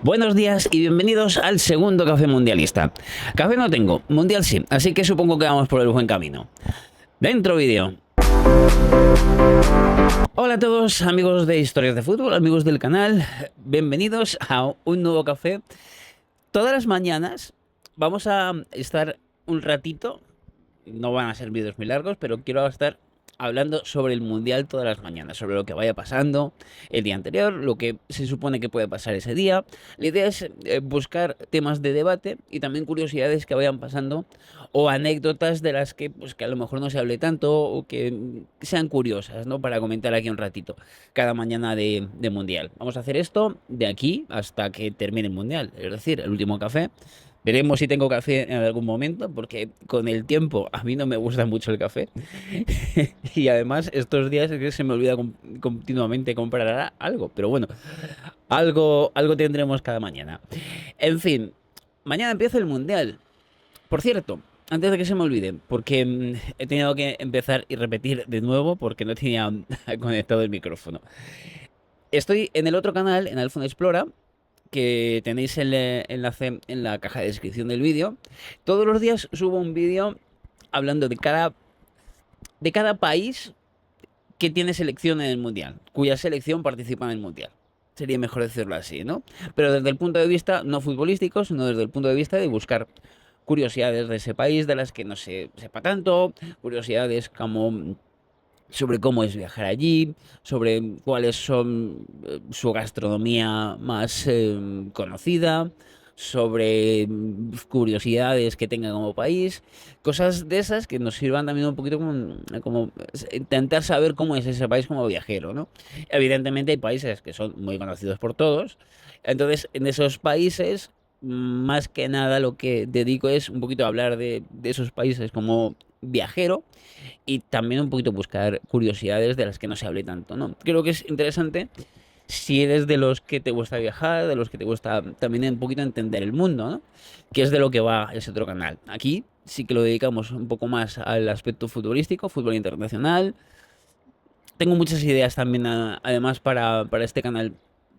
Buenos días y bienvenidos al segundo café mundialista. Café no tengo, mundial sí, así que supongo que vamos por el buen camino. Dentro vídeo. Hola a todos, amigos de Historias de Fútbol, amigos del canal. Bienvenidos a un nuevo café. Todas las mañanas vamos a estar un ratito, no van a ser vídeos muy largos, pero quiero estar hablando sobre el mundial todas las mañanas, sobre lo que vaya pasando el día anterior, lo que se supone que puede pasar ese día. La idea es buscar temas de debate y también curiosidades que vayan pasando o anécdotas de las que, pues, que a lo mejor no se hable tanto o que sean curiosas, ¿no? Para comentar aquí un ratito cada mañana de mundial. Vamos a hacer esto de aquí hasta que termine el mundial, es decir, el último café. Veremos si tengo café en algún momento, porque con el tiempo a mí no me gusta mucho el café. Y además estos días es que se me olvida continuamente comprar algo. Pero bueno, algo tendremos cada mañana. En fin, mañana empieza el Mundial. Por cierto, antes de que se me olvide, porque he tenido que empezar y repetir de nuevo porque no tenía conectado el micrófono. Estoy en el otro canal, en iPhone Explora, que tenéis el enlace en la caja de descripción del vídeo. Todos los días subo un vídeo hablando de cada país que tiene selección en el Mundial, cuya selección participa en el Mundial. Sería mejor decirlo así, ¿no? Pero desde el punto de vista no futbolístico, sino desde el punto de vista de buscar curiosidades de ese país, de las que no se sepa tanto, curiosidades como sobre cómo es viajar allí, sobre cuáles son su gastronomía más conocida, sobre curiosidades que tenga como país, cosas de esas que nos sirvan también un poquito como intentar saber cómo es ese país como viajero, ¿no? Evidentemente hay países que son muy conocidos por todos, entonces en esos países más que nada lo que dedico es un poquito a hablar de esos países como viajero y también un poquito buscar curiosidades de las que no se hable tanto, ¿no? Creo que es interesante si eres de los que te gusta viajar, de los que te gusta también un poquito entender el mundo, ¿no? Que es de lo que va ese otro canal. Aquí sí que lo dedicamos un poco más al aspecto futbolístico, fútbol internacional. Tengo muchas ideas también, además, para este canal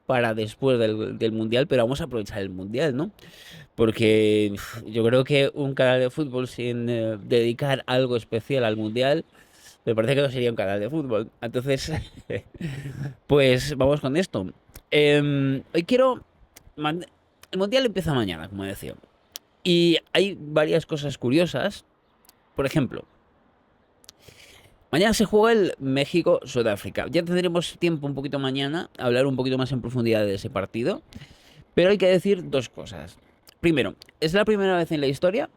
para después del Mundial, pero vamos a aprovechar el Mundial, ¿no? Porque yo creo que un canal de fútbol sin dedicar algo especial al Mundial, me parece que no sería un canal de fútbol. Entonces, pues vamos con esto. Hoy quiero... El Mundial empieza mañana, como decía. Y hay varias cosas curiosas. Por ejemplo, mañana se juega el México-Sudáfrica. Ya tendremos tiempo un poquito mañana a hablar un poquito más en profundidad de ese partido. Pero hay que decir dos cosas. Primero, es la primera vez en la historia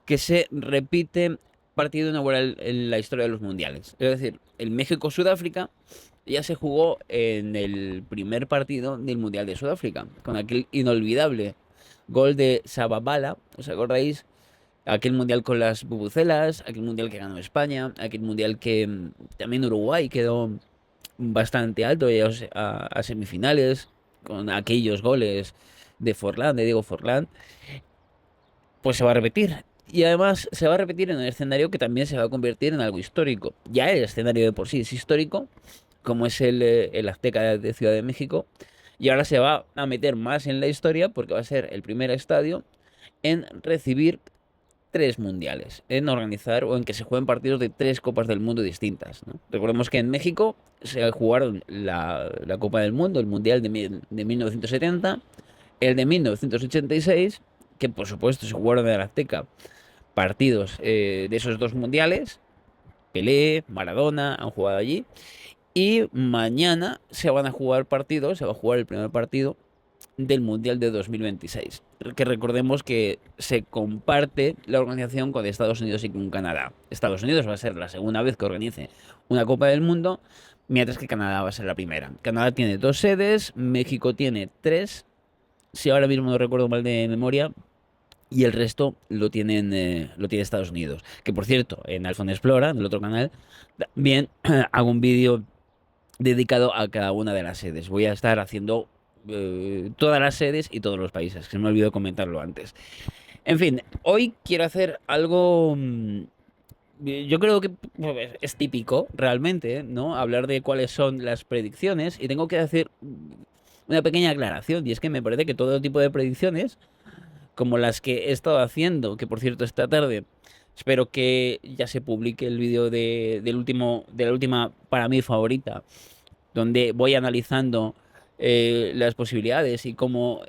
que se repite partido inaugural en la historia de los mundiales. Es decir, el México-Sudáfrica ya se jugó en el primer partido del Mundial de Sudáfrica, con aquel inolvidable gol de Sababala, ¿os acordáis? Aquel mundial con las bubucelas, aquel mundial que ganó España, aquel mundial que también Uruguay quedó bastante alto, llegó a semifinales, con aquellos goles de Forlán, de Diego Forlán. Pues se va a repetir. Y además se va a repetir en un escenario que también se va a convertir en algo histórico. Ya el escenario de por sí es histórico, como es el Azteca de Ciudad de México. Y ahora se va a meter más en la historia porque va a ser el primer estadio en recibir tres mundiales, en organizar o en que se jueguen partidos de tres Copas del Mundo distintas, ¿no? Recordemos que en México se jugaron la Copa del Mundo, el Mundial de 1970, el de 1986, que por supuesto se jugaron en el Azteca partidos de esos dos mundiales. Pelé, Maradona han jugado allí. Y mañana se van a jugar partidos, se va a jugar el primer partido del Mundial de 2026. Que recordemos que se comparte la organización con Estados Unidos y con Canadá. Estados Unidos va a ser la segunda vez que organice una Copa del Mundo, mientras que Canadá va a ser la primera. Canadá tiene dos sedes, México tiene tres, si ahora mismo no recuerdo mal de memoria, y el resto lo tiene Estados Unidos. Que por cierto, en iPhone Explora, en el otro canal, también hago un vídeo dedicado a cada una de las sedes. Voy a estar haciendo todas las sedes y todos los países, que se me olvidó comentarlo antes. En fin, hoy quiero hacer algo. Yo creo que pues, es típico realmente, ¿no? Hablar de cuáles son las predicciones y tengo que decir una pequeña aclaración, y es que me parece que todo tipo de predicciones, como las que he estado haciendo, que por cierto esta tarde espero que ya se publique el vídeo de la última para mí favorita, donde voy analizando las posibilidades y cómo,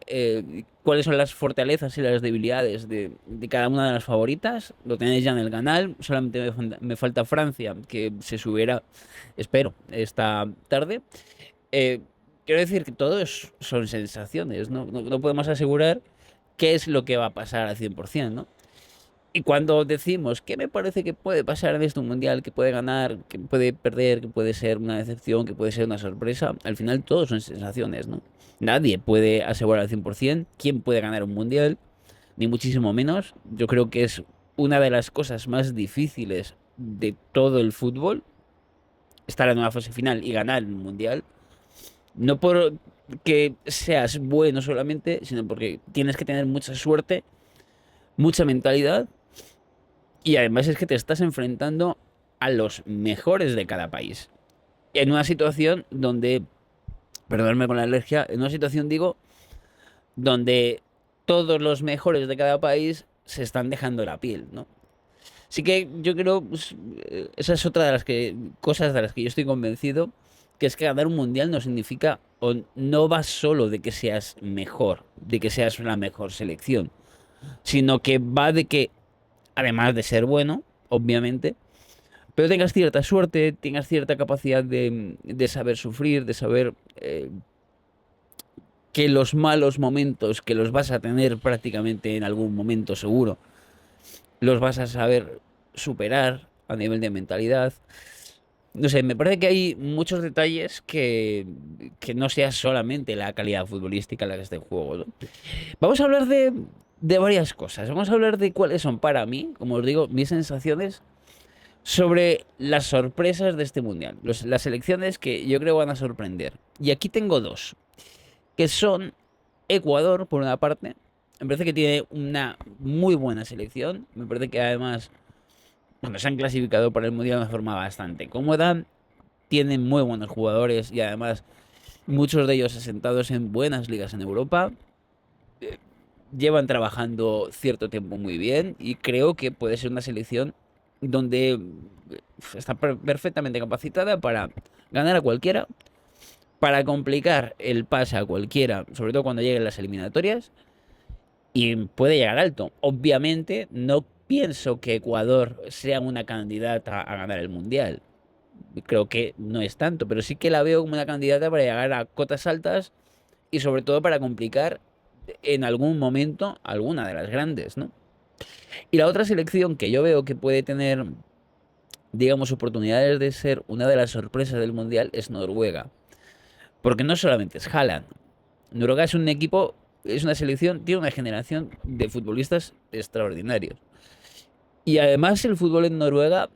cuáles son las fortalezas y las debilidades de cada una de las favoritas. Lo tenéis ya en el canal. Solamente me falta Francia, que se subiera, espero, esta tarde. Eh, Quiero decir que son sensaciones, ¿no? No podemos asegurar qué es lo que va a pasar al 100%, ¿no? Y cuando decimos qué me parece que puede pasar en este mundial, que puede ganar, que puede perder, que puede ser una decepción, que puede ser una sorpresa, al final todo son sensaciones, ¿no? Nadie puede asegurar al 100% quién puede ganar un mundial, ni muchísimo menos. Yo creo que es una de las cosas más difíciles de todo el fútbol, estar en una fase final y ganar un mundial. No por que seas bueno solamente, sino porque tienes que tener mucha suerte, mucha mentalidad. Y además es que te estás enfrentando a los mejores de cada país. En una situación donde, perdonadme con la alergia, en una situación digo, donde todos los mejores de cada país se están dejando la piel, ¿no? Así que yo creo, pues, esa es otra de las cosas de las que yo estoy convencido, que es que ganar un mundial no significa, o no va solo de que seas mejor, de que seas la mejor selección, sino que va de que, además de ser bueno, obviamente, pero tengas cierta suerte, tengas cierta capacidad de saber sufrir, de saber que los malos momentos, que los vas a tener prácticamente en algún momento seguro, los vas a saber superar a nivel de mentalidad. No sé, me parece que hay muchos detalles que no sea solamente la calidad futbolística la que está en juego, ¿no? Vamos a hablar de varias cosas. Vamos a hablar de cuáles son para mí, como os digo, mis sensaciones sobre las sorpresas de este mundial. Las selecciones que yo creo van a sorprender. Y aquí tengo dos, que son Ecuador, por una parte. Me parece que tiene una muy buena selección. Me parece que además, cuando se han clasificado para el mundial de una forma bastante cómoda, tienen muy buenos jugadores y además muchos de ellos asentados en buenas ligas en Europa. Llevan trabajando cierto tiempo muy bien y creo que puede ser una selección donde está perfectamente capacitada para ganar a cualquiera, para complicar el pase a cualquiera, sobre todo cuando lleguen las eliminatorias, y puede llegar alto. Obviamente no pienso que Ecuador sea una candidata a ganar el Mundial. Creo que no es tanto, pero sí que la veo como una candidata para llegar a cotas altas y sobre todo para complicar en algún momento alguna de las grandes, ¿no? Y la otra selección que yo veo que puede tener, digamos, oportunidades de ser una de las sorpresas del Mundial es Noruega. Porque no solamente es Haaland. Noruega es un equipo, es una selección, tiene una generación de futbolistas extraordinarios. Y además el fútbol en Noruega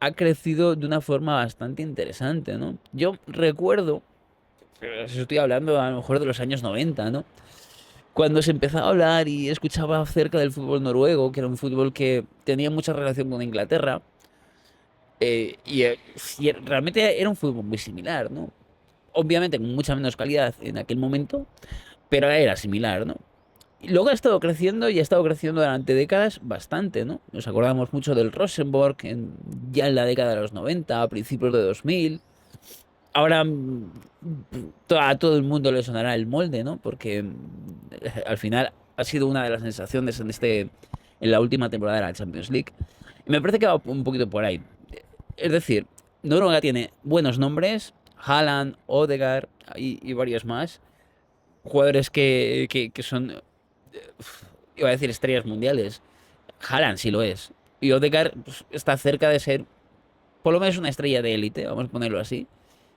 ha crecido de una forma bastante interesante, ¿no? Yo recuerdo, estoy hablando a lo mejor de los años 90, ¿no? Cuando se empezaba a hablar y escuchaba acerca del fútbol noruego, que era un fútbol que tenía mucha relación con Inglaterra, y realmente era un fútbol muy similar, ¿no? Obviamente con mucha menos calidad en aquel momento, pero era similar, ¿no? Y luego ha estado creciendo y ha estado creciendo durante décadas bastante, ¿no? Nos acordamos mucho del Rosenborg ya en la década de los 90, a principios de 2000. Ahora a todo el mundo le sonará el molde, ¿no? Porque al final ha sido una de las sensaciones en la última temporada de la Champions League. Y me parece que va un poquito por ahí. Es decir, Noruega tiene buenos nombres, Haaland, Odegaard y varios más. Jugadores que son, iba a decir, estrellas mundiales. Haaland sí lo es. Y Odegaard pues, está cerca de ser, por lo menos, una estrella de élite, vamos a ponerlo así.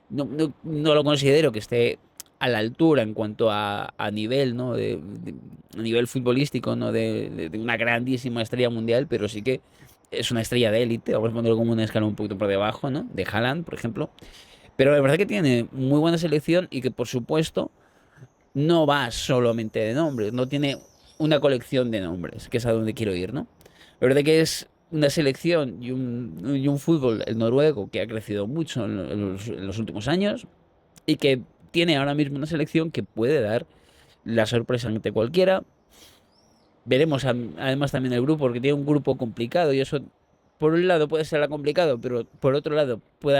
No lo considero que esté a la altura en cuanto a nivel, ¿no? A nivel futbolístico, ¿no? De una grandísima estrella mundial, pero sí que es una estrella de élite, vamos a ponerlo como una escala un poquito por debajo, ¿no? De Haaland, por ejemplo. Pero la verdad que tiene muy buena selección y que, por supuesto, no va solamente de nombres, no tiene una colección de nombres, que es a donde quiero ir, ¿no? La verdad que es una selección y un fútbol, el noruego, que ha crecido mucho en los últimos años y que tiene ahora mismo una selección que puede dar la sorpresa ante cualquiera. Veremos además también el grupo, porque tiene un grupo complicado y eso, por un lado, puede ser complicado, pero por otro lado, puede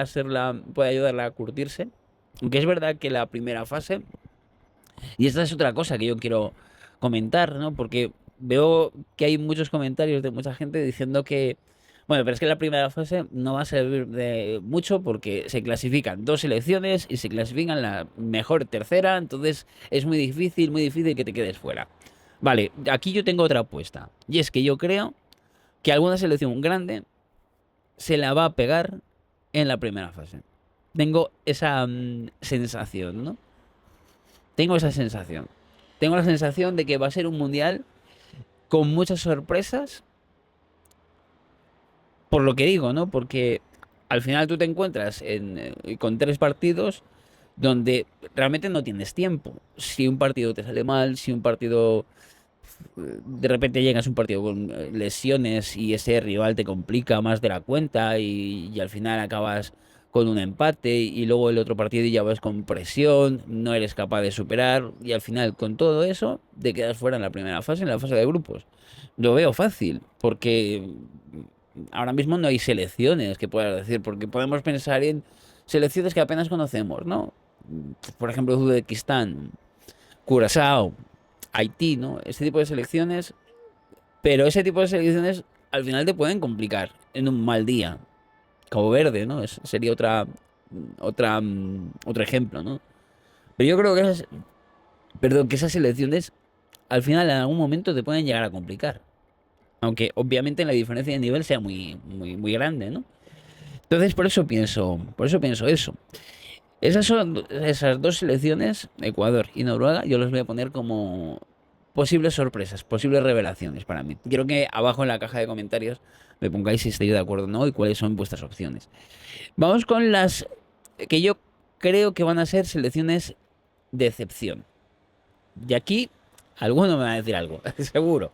ayudarla a curtirse. Aunque es verdad que la primera fase, y esta es otra cosa que yo quiero comentar, ¿no? Porque veo que hay muchos comentarios de mucha gente diciendo que, bueno, pero es que la primera fase no va a servir de mucho porque se clasifican dos selecciones y se clasifican la mejor tercera, entonces es muy difícil que te quedes fuera. Vale, aquí yo tengo otra apuesta, y es que yo creo que alguna selección grande se la va a pegar en la primera fase. Tengo esa sensación, ¿no? Tengo esa sensación. Tengo la sensación de que va a ser un mundial con muchas sorpresas, por lo que digo, ¿no? Porque al final tú te encuentras con tres partidos donde realmente no tienes tiempo. Si un partido te sale mal, si un partido de repente llegas a un partido con lesiones y ese rival te complica más de la cuenta y al final acabas con un empate y luego el otro partido ya vas con presión, no eres capaz de superar y al final con todo eso te quedas fuera en la primera fase, en la fase de grupos. Lo veo fácil porque ahora mismo no hay selecciones que puedas decir, porque podemos pensar en selecciones que apenas conocemos, ¿no? Por ejemplo, Uzbekistán, Curazao, Haití, ¿no? Este tipo de selecciones, pero ese tipo de selecciones al final te pueden complicar en un mal día. Cabo Verde, ¿no? Sería otro ejemplo, ¿no? Pero yo creo que que esas selecciones al final en algún momento te pueden llegar a complicar. Aunque obviamente la diferencia de nivel sea muy grande, ¿no? Entonces por eso pienso eso. Esas dos selecciones, Ecuador y Noruega, yo los voy a poner como posibles sorpresas, posibles revelaciones para mí. Quiero que abajo en la caja de comentarios me pongáis si estáis de acuerdo o no y cuáles son vuestras opciones. Vamos con las que yo creo que van a ser selecciones de excepción. Y aquí alguno me va a decir algo, seguro.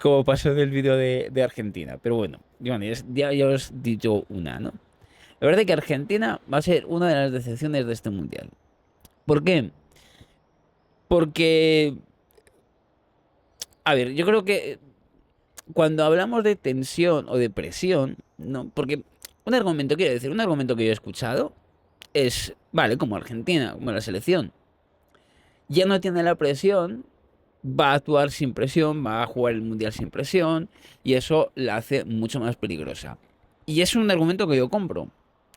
Como pasó en el vídeo de Argentina. Pero bueno, ya os he dicho una, ¿no? La verdad es que Argentina va a ser una de las decepciones de este mundial. ¿Por qué? Porque, a ver, yo creo que cuando hablamos de tensión o de presión, ¿no? Porque un argumento que yo he escuchado es, vale, como Argentina, como la selección, ya no tiene la presión, va a actuar sin presión, va a jugar el mundial sin presión, y eso la hace mucho más peligrosa. Y es un argumento que yo compro.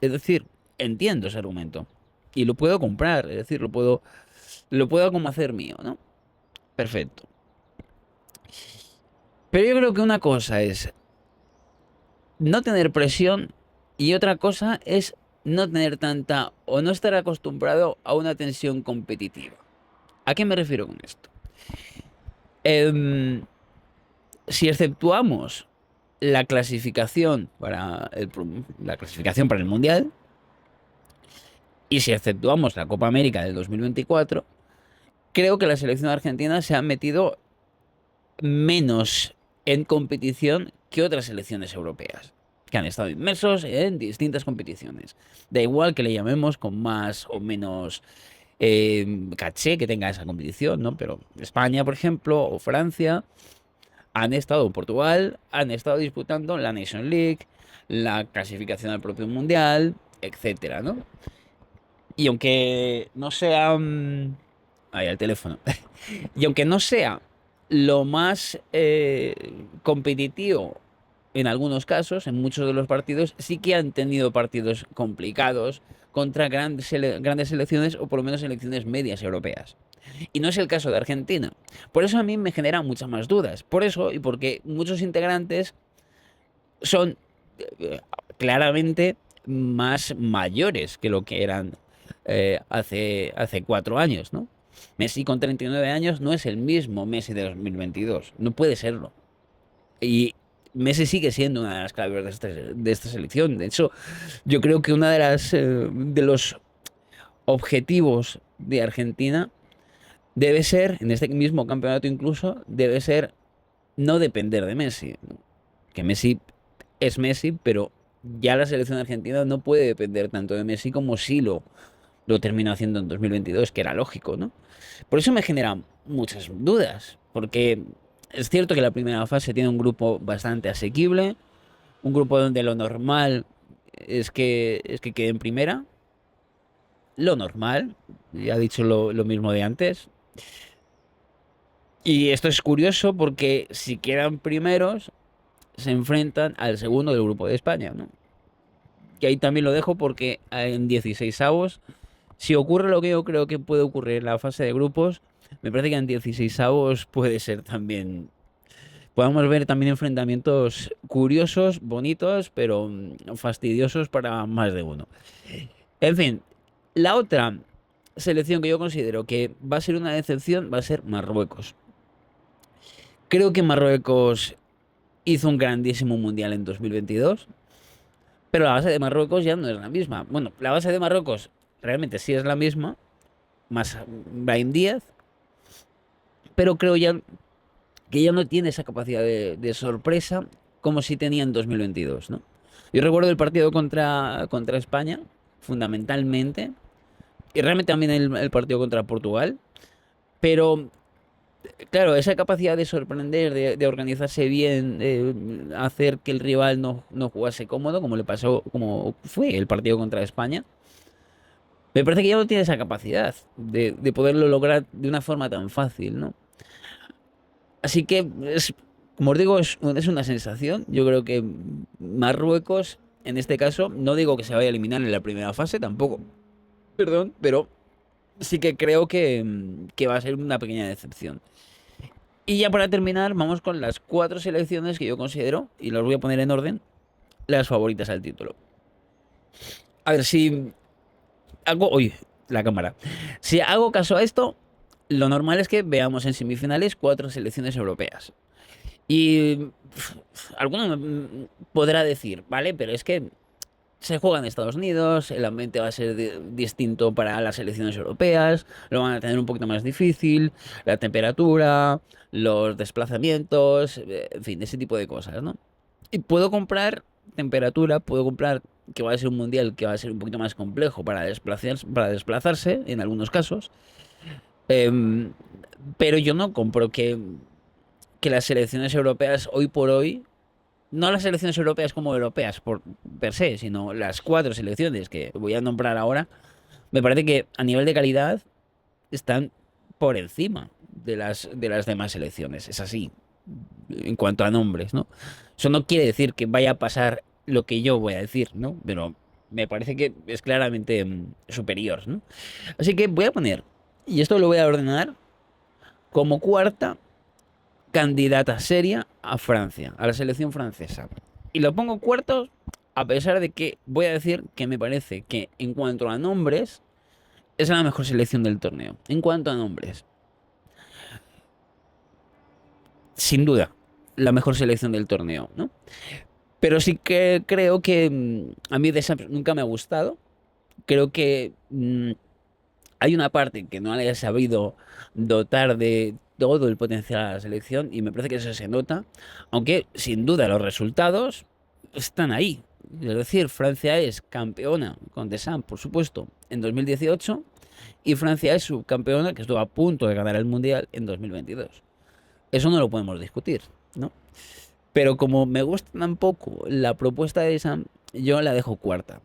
Es decir, entiendo ese argumento. Y lo puedo comprar, es decir, lo puedo como hacer mío, ¿no? Perfecto. Pero yo creo que una cosa es no tener presión y otra cosa es no tener tanta o no estar acostumbrado a una tensión competitiva. ¿A qué me refiero con esto? Em, si exceptuamos la clasificación para el Mundial y si exceptuamos la Copa América del 2024, creo que la selección argentina se ha metido menos en competición que otras selecciones europeas, que han estado inmersos en distintas competiciones. Da igual que le llamemos con más o menos caché que tenga esa competición, ¿no? Pero España, por ejemplo, o Francia, han estado en Portugal, han estado disputando la Nation League, la clasificación al propio Mundial, etcétera, ¿no? Y aunque no sea... ahí, el teléfono. Y aunque no sea lo más competitivo en algunos casos, en muchos de los partidos, sí que han tenido partidos complicados contra grandes selecciones o por lo menos selecciones medias europeas. Y no es el caso de Argentina. Por eso a mí me generan muchas más dudas. Por eso y porque muchos integrantes son eh, claramente más mayores que lo que eran hace 4 años, ¿no? Messi con 39 años no es el mismo Messi de 2022, no puede serlo. Y Messi sigue siendo una de las claves de esta selección. De hecho, yo creo que una de los objetivos de Argentina debe ser, en este mismo campeonato incluso, debe ser no depender de Messi. Que Messi es Messi, pero ya la selección argentina no puede depender tanto de Messi como sí lo terminó haciendo en 2022, que era lógico, ¿no? Por eso me genera muchas dudas, porque es cierto que la primera fase tiene un grupo bastante asequible, un grupo donde lo normal es que quede en primera, lo normal, ya he dicho lo mismo de antes. Y esto es curioso porque si quedan primeros, se enfrentan al segundo del grupo de España, ¿no? Que ahí también lo dejo porque en 16avos, si ocurre lo que yo creo que puede ocurrir en la fase de grupos, me parece que en 16avos puede ser también. Podemos ver también enfrentamientos curiosos, bonitos, pero fastidiosos para más de uno. En fin, la otra selección que yo considero que va a ser una decepción va a ser Marruecos. Creo que Marruecos hizo un grandísimo mundial en 2022, pero la base de Marruecos ya no es la misma. Bueno, la base de Marruecos realmente sí es la misma, más Brahim Díaz, pero creo ya que ya no tiene esa capacidad de sorpresa como si tenía en 2022, ¿no? Yo recuerdo el partido contra España, fundamentalmente, y realmente también el partido contra Portugal, pero claro, esa capacidad de sorprender, de organizarse bien, de hacer que el rival no jugase cómodo, como le pasó, como fue el partido contra España, me parece que ya no tiene esa capacidad de poderlo lograr de una forma tan fácil, ¿no? Así que, como os digo, es una sensación. Yo creo que Marruecos, en este caso, no digo que se vaya a eliminar en la primera fase, tampoco, perdón, pero sí que creo que va a ser una pequeña decepción. Y ya para terminar, vamos con las cuatro selecciones que yo considero, y las voy a poner en orden, las favoritas al título. A ver si hago... Uy, la cámara. Si hago caso a esto, lo normal es que veamos en semifinales cuatro selecciones europeas. Y alguno podrá decir, vale, pero es que se juega en Estados Unidos, el ambiente va a ser distinto para las selecciones europeas, lo van a tener un poquito más difícil, la temperatura, los desplazamientos, en fin, ese tipo de cosas, ¿no? Y puedo comprar temperatura, puedo comprar que va a ser un mundial que va a ser un poquito más complejo para desplazarse en algunos casos, em, pero yo no compro que las selecciones europeas hoy por hoy, no las selecciones europeas como europeas por per se, sino las cuatro selecciones que voy a nombrar ahora, me parece que a nivel de calidad están por encima de las demás selecciones. Es así, en cuanto a nombres, ¿no? Eso no quiere decir que vaya a pasar lo que yo voy a decir, ¿no? Pero me parece que es claramente superior, ¿no? Así que voy a poner, y esto lo voy a ordenar como cuarta candidata seria a Francia, a la selección francesa. Y lo pongo cuarto a pesar de que voy a decir que me parece que en cuanto a nombres es la mejor selección del torneo. En cuanto a nombres, sin duda, la mejor selección del torneo, ¿no? Pero sí que creo que a mí Deschamps nunca me ha gustado. Creo que hay una parte que no le ha sabido dotar de todo el potencial a la selección y me parece que eso se nota, aunque sin duda los resultados están ahí. Es decir, Francia es campeona con Deschamps, por supuesto, en 2018 y Francia es subcampeona que estuvo a punto de ganar el Mundial en 2022. Eso no lo podemos discutir, ¿no? Pero como me gusta tan poco la propuesta de Deschamps, yo la dejo cuarta.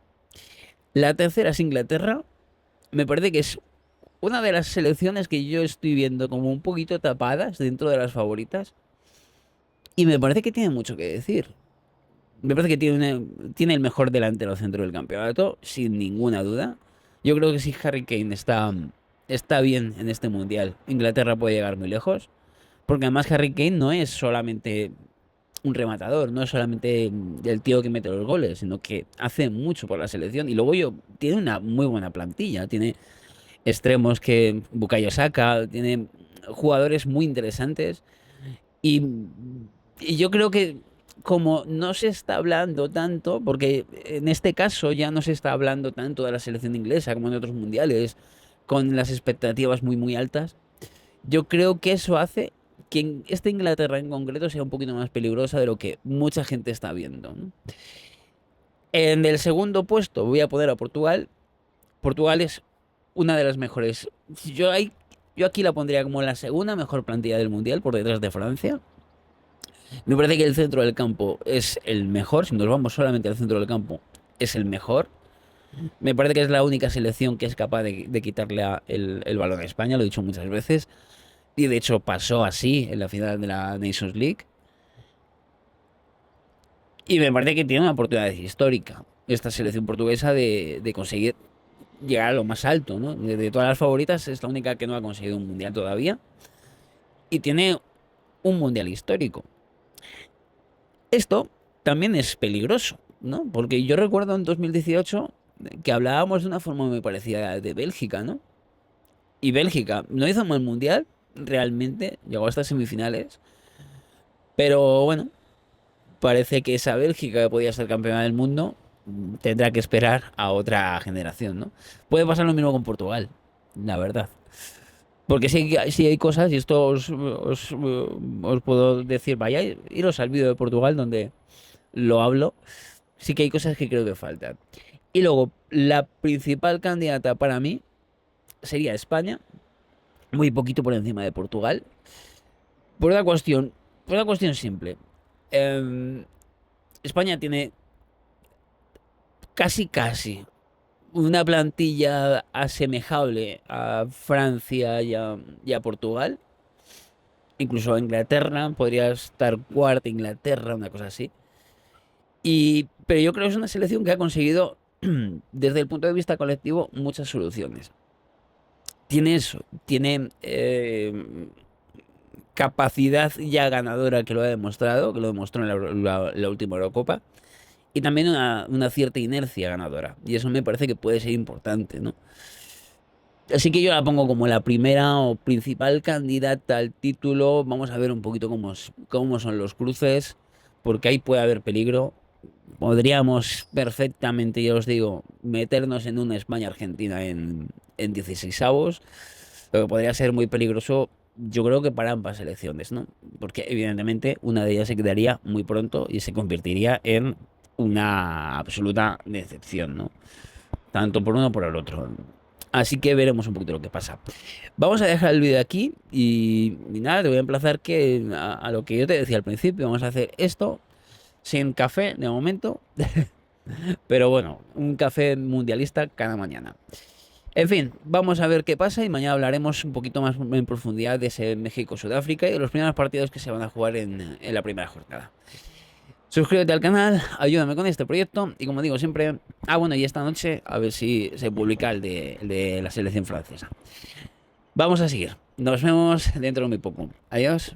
La tercera es Inglaterra. Me parece que es una de las selecciones que yo estoy viendo como un poquito tapadas dentro de las favoritas. Y me parece que tiene mucho que decir. Me parece que tiene el mejor delantero centro del campeonato, sin ninguna duda. Yo creo que si Harry Kane está bien en este mundial, Inglaterra puede llegar muy lejos. Porque además Harry Kane no es solamente un rematador, no es solamente el tío que mete los goles, sino que hace mucho por la selección. Y luego tiene una muy buena plantilla. Tiene extremos que Bukayo Saka, tiene jugadores muy interesantes y, y yo creo que como no se está hablando tanto, porque en este caso ya no se está hablando tanto de la selección inglesa como en otros mundiales, con las expectativas muy muy altas, yo creo que eso hace que esta Inglaterra en concreto sea un poquito más peligrosa de lo que mucha gente está viendo, ¿no? En el segundo puesto voy a poner a Portugal. Portugal es una de las mejores. Yo aquí la pondría como la segunda mejor plantilla del Mundial, por detrás de Francia. Me parece que el centro del campo es el mejor. Si nos vamos solamente al centro del campo, es el mejor. Me parece que es la única selección que es capaz de quitarle el balón a España, lo he dicho muchas veces. Y de hecho pasó así en la final de la Nations League. Y me parece que tiene una oportunidad histórica esta selección portuguesa de conseguir llegar a lo más alto, ¿no? De todas las favoritas es la única que no ha conseguido un mundial todavía. Y tiene un mundial histórico. Esto también es peligroso, ¿no? Porque yo recuerdo en 2018 que hablábamos de una forma muy parecida de Bélgica, ¿no? Y Bélgica no hizo un mal mundial, realmente, llegó hasta semifinales. Pero bueno, parece que esa Bélgica que podía ser campeona del mundo tendrá que esperar a otra generación, ¿no? Puede pasar lo mismo con Portugal, la verdad. Porque sí hay cosas, y esto os puedo decir, vaya, iros al vídeo de Portugal donde lo hablo, sí que hay cosas que creo que faltan. Y luego, la principal candidata para mí sería España, muy poquito por encima de Portugal, por una cuestión, por una cuestión simple. Em, España tiene casi una plantilla asemejable a Francia y a Portugal. Incluso a Inglaterra, podría estar cuarta Inglaterra, una cosa así. Pero yo creo que es una selección que ha conseguido, desde el punto de vista colectivo, muchas soluciones. Tiene eso, tiene capacidad ya ganadora que lo ha demostrado, que lo demostró en la última Eurocopa, y también una cierta inercia ganadora. Y eso me parece que puede ser importante, ¿no? Así que yo la pongo como la primera o principal candidata al título. Vamos a ver un poquito cómo son los cruces, porque ahí puede haber peligro. Podríamos perfectamente, ya os digo, meternos en una España-Argentina en 16avos, lo que podría ser muy peligroso, yo creo que para ambas selecciones, ¿no? Porque evidentemente una de ellas se quedaría muy pronto y se convertiría en una absoluta decepción, ¿no? Tanto por uno como por el otro. Así que veremos un poquito lo que pasa. Vamos a dejar el vídeo aquí y nada, te voy a emplazar a lo que yo te decía al principio. Vamos a hacer esto sin café de momento, pero bueno, un café mundialista cada mañana. En fin, vamos a ver qué pasa y mañana hablaremos un poquito más en profundidad de ese México-Sudáfrica y de los primeros partidos que se van a jugar en la primera jornada. Suscríbete al canal, ayúdame con este proyecto y como digo siempre, bueno, y esta noche a ver si se publica el de la selección francesa. Vamos a seguir, nos vemos dentro de muy poco. Adiós.